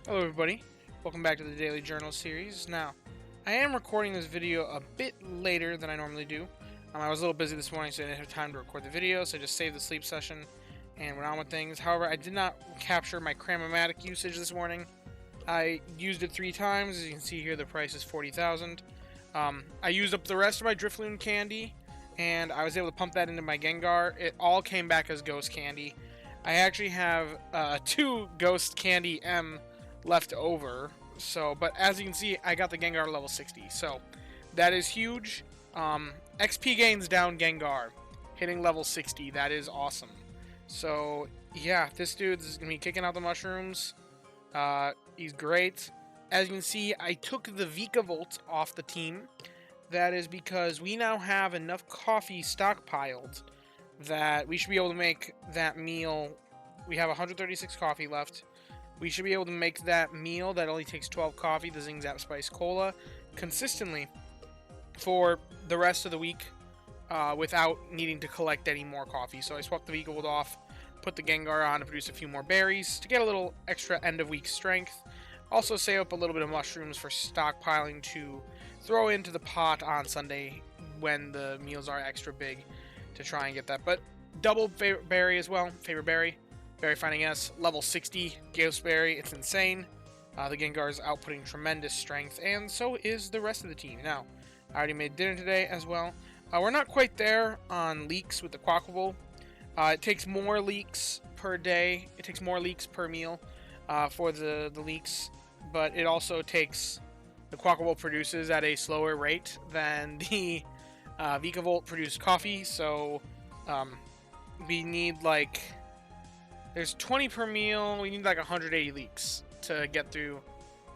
Hello everybody, welcome back to the Daily Journal series. Now, I am recording this video a bit later than I normally do. I was a little busy this morning, so I didn't have time to record the video, so I just saved the sleep session and went on with things. However, I did not capture my Cram-O-Matic usage this morning. I used it 3 times. As you can see here, the price is 40,000. I used up the rest of my Drifloon candy, and I was able to pump that into my Gengar. It all came back as Ghost Candy. I actually have 2 Ghost Candy M left over. So, but as you can see, I got the Gengar level 60. So, that is huge. XP gains down Gengar, hitting level 60. That is awesome. So, yeah, this dude's gonna be kicking out the mushrooms. He's great. As you can see, I took the Vikavolt off the team. That is because we now have enough coffee stockpiled that we should be able to make that meal. We have 136 coffee left. We should be able to make that meal that only takes 12 coffee, the Zing Zap Spice Cola, consistently for the rest of the week without needing to collect any more coffee. So I swapped the Vikavolt off, put the Gengar on to produce a few more berries to get a little extra end-of-week strength. Also save up a little bit of mushrooms for stockpiling to throw into the pot on Sunday when the meals are extra big to try and get that. But double favorite berry as well, favorite berry. Berry Finding S, level 60, Ghost Berry, it's insane. The Gengar is outputting tremendous strength, and so is the rest of the team. Now, I already made dinner today as well. We're not quite there on leaks with the Quaquaval. It takes more leaks per day, it takes more leaks per meal for the leaks, but it also takes, the Quaquaval produces at a slower rate than the Vikavolt produced coffee, so we need like, there's 20 per meal, we need like 180 leaks to get through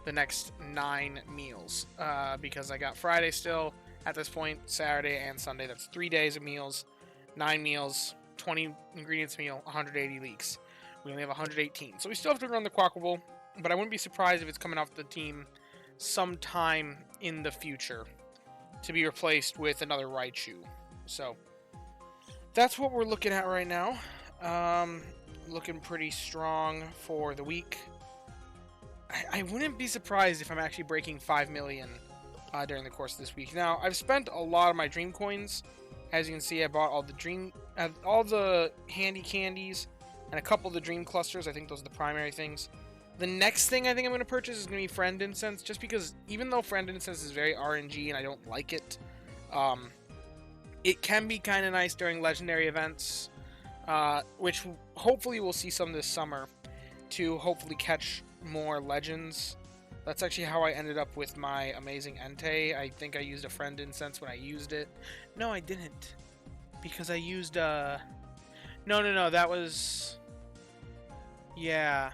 the next 9 meals. Because I got Friday still at this point, Saturday and Sunday. That's 3 days of meals, 9 meals, 20 ingredients meal, 180 leaks. We only have 118. So we still have to run the Quaquaval, but I wouldn't be surprised if it's coming off the team sometime in the future to be replaced with another Raichu. So that's what we're looking at right now. Looking pretty strong for the week. I wouldn't be surprised if I'm actually breaking 5 million during the course of this week. Now, I've spent a lot of my Dream Coins. As you can see, I bought all the handy candies and a couple of the Dream Clusters. I think those are the primary things. The next thing I think I'm going to purchase is going to be Friend Incense, just because even though Friend Incense is very RNG and I don't like it, it can be kind of nice during legendary events. Which hopefully we'll see some this summer to hopefully catch more legends. That's actually how I ended up with my amazing Entei. I think I used a Friend Incense when I used it. No, I didn't. Because I used, No, that was... Yeah.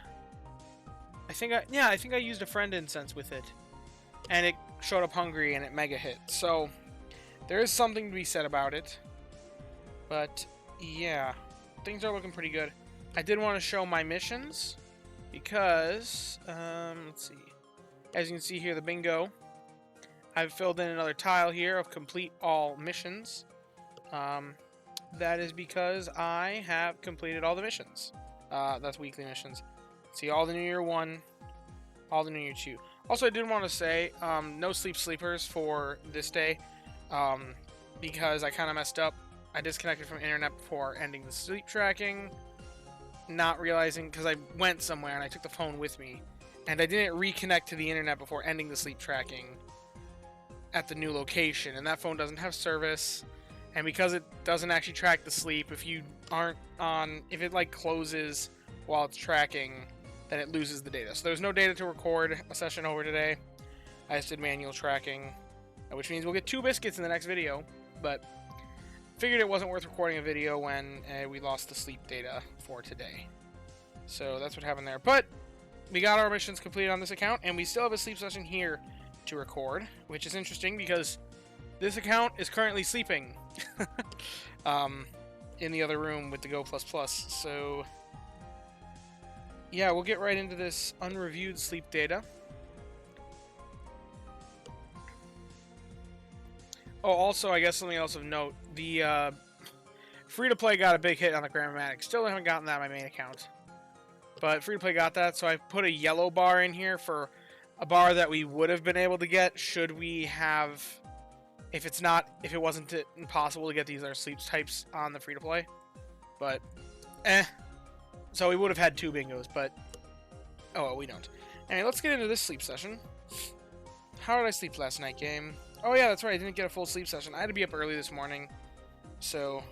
I think I used a Friend Incense with it. And it showed up hungry and it mega hit. So, there is something to be said about it. But, yeah. Things are looking pretty good. I did want to show my missions because, let's see. As you can see here, the bingo. I've filled in another tile here of complete all missions. That is because I have completed all the missions. That's weekly missions. See, all the New Year 1, all the New Year 2. Also, I did want to say, no sleepers for this day, because I kind of messed up. I disconnected from internet before ending the sleep tracking, not realizing, because I went somewhere and I took the phone with me, and I didn't reconnect to the internet before ending the sleep tracking at the new location, and that phone doesn't have service, and because it doesn't actually track the sleep, if you aren't on, if it like closes while it's tracking, then it loses the data. So there's no data to record a session over today. I just did manual tracking, which means we'll get 2 biscuits in the next video, but figured it wasn't worth recording a video when we lost the sleep data for today. So that's what happened there. But we got our missions completed on this account, and we still have a sleep session here to record, which is interesting because this account is currently sleeping in the other room with the Go++. So yeah, we'll get right into this unreviewed sleep data. Oh, also, I guess something else of note. The free-to-play got a big hit on the Cram-O-Matic. Still haven't gotten that on my main account. But free-to-play got that, so I put a yellow bar in here for a bar that we would have been able to get should we have... If it wasn't impossible to get these other sleep types on the free-to-play. But, So we would have had 2 bingos, but... Oh, well, we don't. Anyway, let's get into this sleep session. How did I sleep last night, game? Oh yeah, that's right, I didn't get a full sleep session. I had to be up early this morning. So...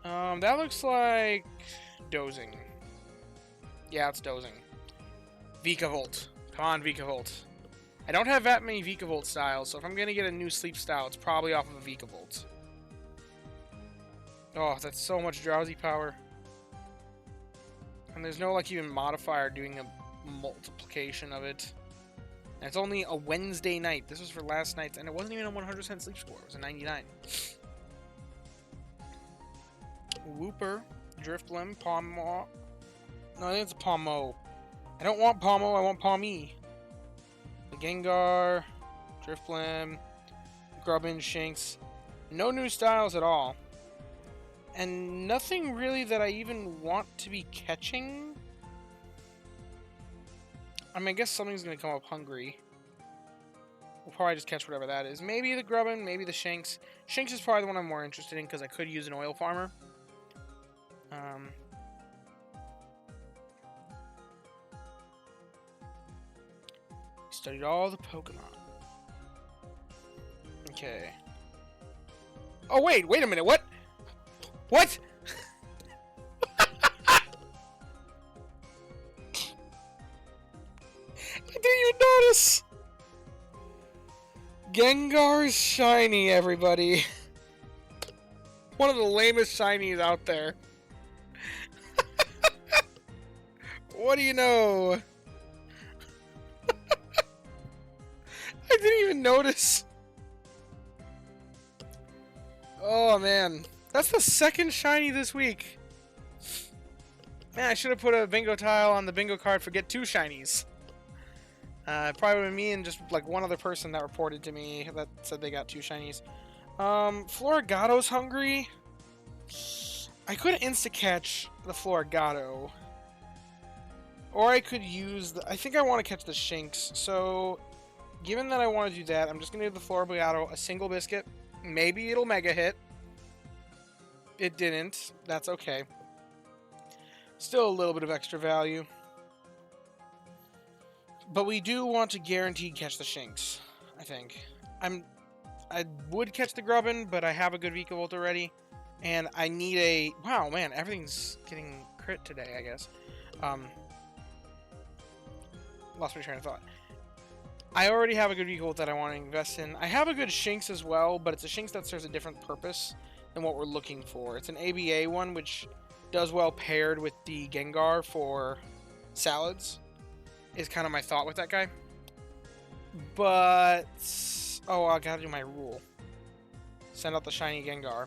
that looks like... dozing. Yeah, it's dozing. Vikavolt. Come on, Vikavolt. I don't have that many Vikavolt styles, so if I'm going to get a new sleep style, it's probably off of a Vikavolt. Oh, that's so much drowsy power. And there's no, like, even modifier doing a multiplication of it. And it's only a Wednesday night. This was for last night, and it wasn't even a 100% sleep score. It was a 99. Wooper, Drifblim, Pawmo. No, I think it's a Pawmo. I don't want Pawmo, I want Pawmi. The Gengar, Drifblim, Grubbin, Shinx. No new styles at all. And nothing really that I even want to be catching. I mean, I guess something's going to come up hungry. We'll probably just catch whatever that is. Maybe the Grubbin, maybe the Shinx. Shinx is probably the one I'm more interested in because I could use an oil farmer. Studied all the Pokemon. Okay. Oh, wait a minute, what? What? I didn't even notice! Gengar's shiny, everybody. One of the lamest shinies out there. What do you know? I didn't even notice. Oh, man. That's the second shiny this week. Man, I should have put a bingo tile on the bingo card for get 2 shinies. Probably with me and just like one other person that reported to me that said they got 2 shinies. Florigato's hungry. I could insta-catch the Florigato. Or I could use the... I think I want to catch the Shinx. So, given that I want to do that, I'm just going to give the Florigato a single biscuit. Maybe it'll mega hit. It didn't. That's okay. Still a little bit of extra value. But we do want to guaranteed catch the Shinx, I think. I would catch the Grubbin, but I have a good Vikavolt already. And I need a... Wow, man, everything's getting crit today, I guess. Lost my train of thought. I already have a good Vikavolt that I want to invest in. I have a good Shinx as well, but it's a Shinx that serves a different purpose than what we're looking for. It's an ABA one, which does well paired with the Gengar for salads, is kind of my thought with that guy. But... Oh, I gotta do my rule. Send out the shiny Gengar.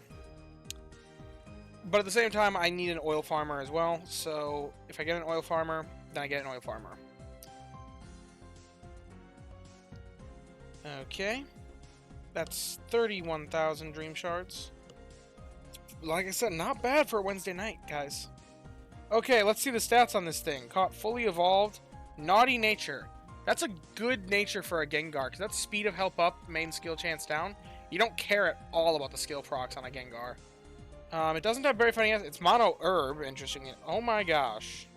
But at the same time, I need an oil farmer as well, so if I get an oil farmer, then I get an oil farmer. Okay. That's 31,000 Dream Shards. Like I said, not bad for a Wednesday night, guys. Okay, let's see the stats on this thing. Caught fully evolved. Naughty nature. That's a good nature for a Gengar, because that's speed of help up, main skill chance down. You don't care at all about the skill procs on a Gengar. It doesn't have very funny... It's mono herb, interesting. Oh my gosh.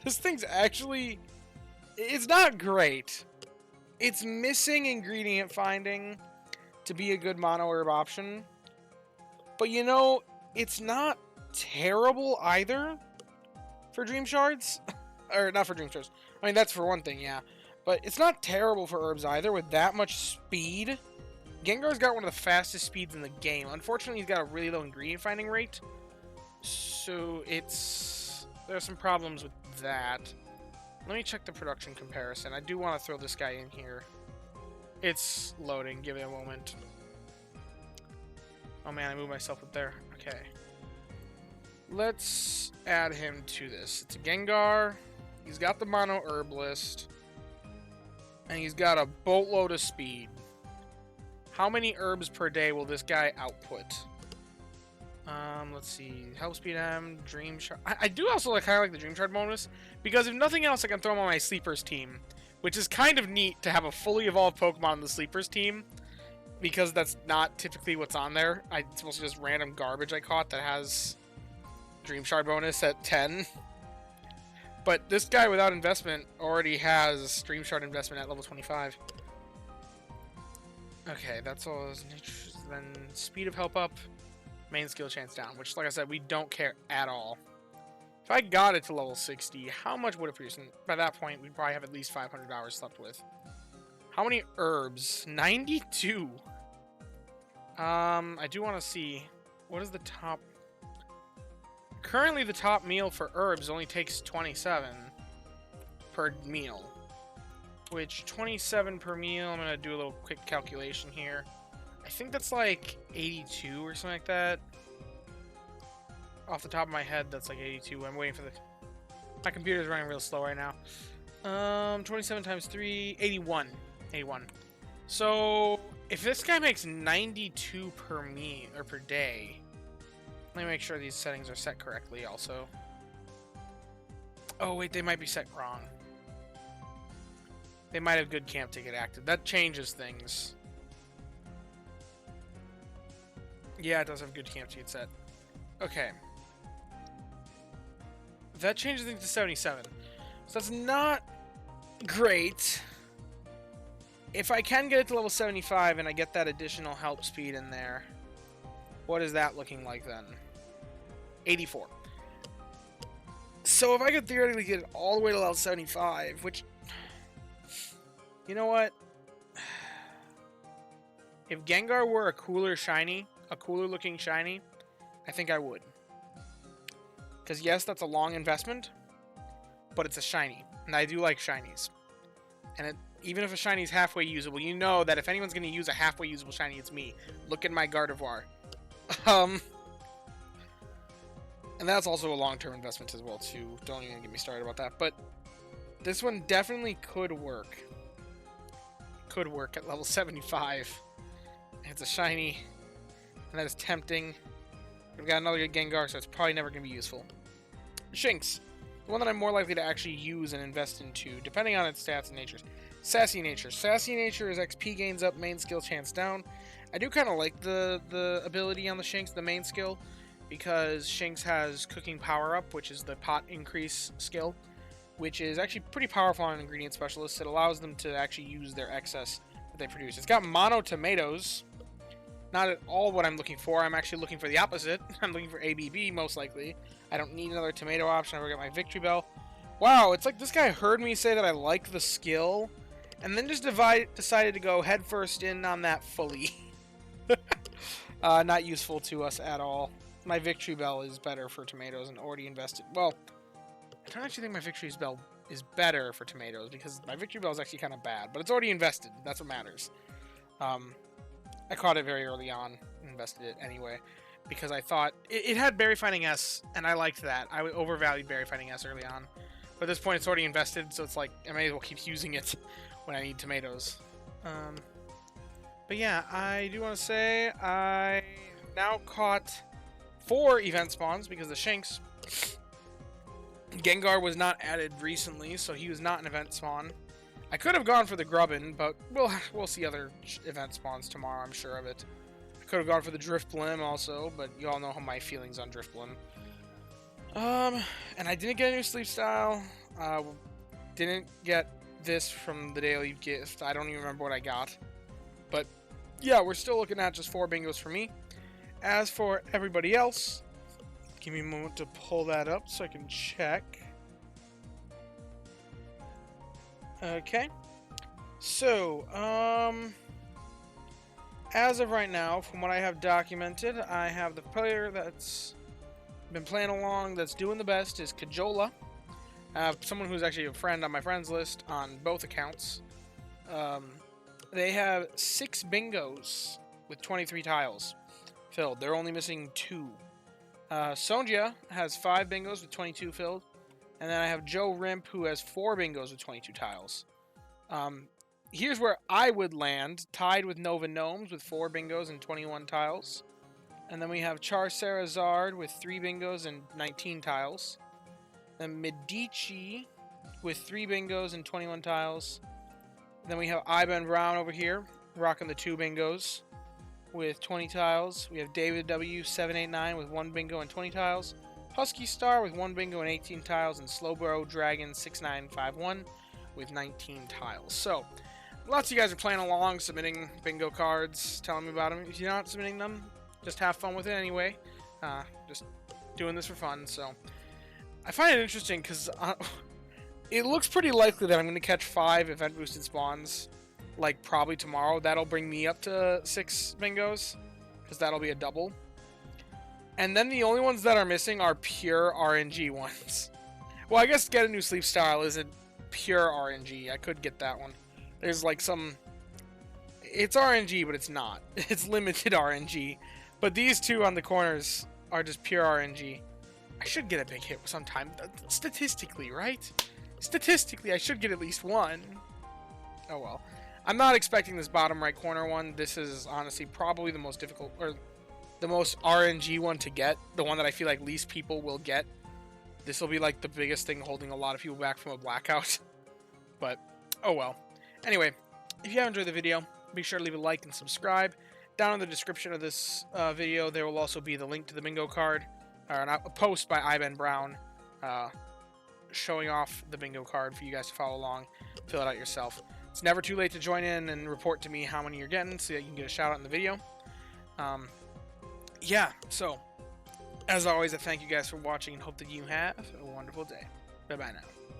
This thing's actually... It's not great. It's missing ingredient finding to be a good mono herb option. But you know, it's not terrible either for Dream Shards. Or not for Dream Shards. I mean, that's for one thing, yeah. But it's not terrible for herbs either with that much speed. Gengar's got one of the fastest speeds in the game. Unfortunately, he's got a really low ingredient finding rate. So there's some problems with that. Let me check the production comparison. I do want to throw this guy in here. It's loading. Give it a moment. Oh man, I moved myself up there. Okay. Let's add him to this. It's a Gengar. He's got the mono herbalist. And he's got a boatload of speed. How many herbs per day will this guy output? Let's see. Help Speed M, Dream Shard. I do also kind of like the Dream Shard bonus, because if nothing else, I can throw them on my Sleepers team, which is kind of neat to have a fully evolved Pokemon on the Sleepers team, because that's not typically what's on there. It's mostly just random garbage I caught that has Dream Shard bonus at 10. But this guy without investment already has Dream Shard investment at level 25. Okay, that's all. Then speed of help up, main skill chance down, which, like I said, we don't care at all. If I got it to level 60, how much would it produce? And by that point, we'd probably have at least 500 hours slept with. How many herbs? 92. I do want to see, what is the top? Currently, the top meal for herbs only takes 27 per meal. Which, 27 per meal, I'm going to do a little quick calculation here. I think that's like 82 or something like that. Off the top of my head, that's like 82. I'm waiting for the... My computer's running real slow right now. 27 times 3, 81. 81. So, if this guy makes 92 per meal, or per day... Let me make sure these settings are set correctly also. Oh, wait, they might be set wrong. They might have good camp ticket active. That changes things. Yeah, it does have good camp ticket set. Okay. That changes things to 77. So that's not great. If I can get it to level 75 and I get that additional help speed in there, what is that looking like then? 84. So if I could theoretically get it all the way to level 75, which... You know what? If Gengar were a cooler shiny, a cooler looking shiny, I think I would. Because yes, that's a long investment, but it's a shiny. And I do like shinies. And even if a shiny is halfway usable, you know that if anyone's going to use a halfway usable shiny, it's me. Look at my Gardevoir. And that's also a long-term investment as well, too. Don't even get me started about that. But this one definitely could work. Could work at level 75. It's a shiny, and that is tempting. We've got another good Gengar, so it's probably never going to be useful. Shinx, the one that I'm more likely to actually use and invest into, depending on its stats and natures. Sassy Nature. Sassy Nature is XP gains up, main skill chance down. I do kind of like the ability on the Shinx, the main skill, because Shinx has Cooking Power Up, which is the pot increase skill, which is actually pretty powerful on ingredient specialists. It allows them to actually use their excess that they produce. It's got Mono Tomatoes. Not at all what I'm looking for. I'm actually looking for the opposite. I'm looking for ABB, most likely. I don't need another tomato option. I've already got my Victreebel. Wow, it's like this guy heard me say that I like the skill, and then just decided to go headfirst in on that fully. Not useful to us at all. My Victreebel is better for tomatoes and already invested. Well, I don't actually think my Victreebel is better for tomatoes, because my Victreebel is actually kind of bad, but it's already invested. That's what matters. I caught it very early on and invested it anyway, because I thought it had Berry Finding S, and I liked that. I overvalued Berry Finding S early on. But at this point, it's already invested, so it's like I may as well keep using it when I need tomatoes. But yeah, I do want to say I now caught 4 event spawns because the Shinx. Gengar was not added recently, so he was not an event spawn. I could have gone for the Grubbin, but we'll see other event spawns tomorrow, I'm sure of it. I could have gone for the Drifblim also, but you all know how my feelings on Drifblim. And I didn't get a new sleep style. Didn't get this from the daily gift. I don't even remember what I got. But yeah, we're still looking at just 4 bingos for me. As for everybody else, give me a moment to pull that up so I can check. Okay. So, as of right now, from what I have documented, I have the player that's been playing along that's doing the best is Kajola. I have someone who's actually a friend on my friends list on both accounts. They have 6 bingos with 23 tiles filled. They're only missing 2. Sonja has 5 bingos with 22 filled. And then I have Joe Rimp, who has 4 bingos with 22 tiles. Here's where I would land, tied with Nova Gnomes with 4 bingos and 21 tiles. And then we have Charizard with 3 bingos and 19 tiles. Then Medici with 3 bingos and 21 tiles. Then we have Iban Brown over here, rocking the 2 bingos with 20 tiles. We have David W789 with 1 bingo and 20 tiles. Husky Star with 1 bingo and 18 tiles. And Slowbro Dragon 6951 with 19 tiles. So, lots of you guys are playing along, submitting bingo cards, telling me about them. If you're not submitting them, just have fun with it anyway. Just doing this for fun, so. I find it interesting because it looks pretty likely that I'm going to catch 5 event boosted spawns, like probably tomorrow. That'll bring me up to 6 bingos, because that'll be a double. And then the only ones that are missing are pure RNG ones. Well, I guess Get a New Sleep Style isn't pure RNG. I could get that one. There's like some... It's RNG, but it's not. It's limited RNG. But these 2 on the corners are just pure RNG. I should get a big hit sometime. Statistically, right? Statistically, I should get at least 1. Oh well. I'm not expecting this bottom right corner one. This is honestly probably the most difficult, or the most RNG one to get. The one that I feel like least people will get. This will be like the biggest thing holding a lot of people back from a blackout. But, oh well. Anyway, if you have enjoyed the video, be sure to leave a like and subscribe. Down in the description of this video, there will also be the link to the bingo card. Or a post by Iban Brown showing off the bingo card for you guys to follow along, fill it out yourself. It's never too late to join in and report to me how many you're getting so that you can get a shout out in the video. Yeah, so as always, I thank you guys for watching and hope that you have a wonderful day. Bye-bye now.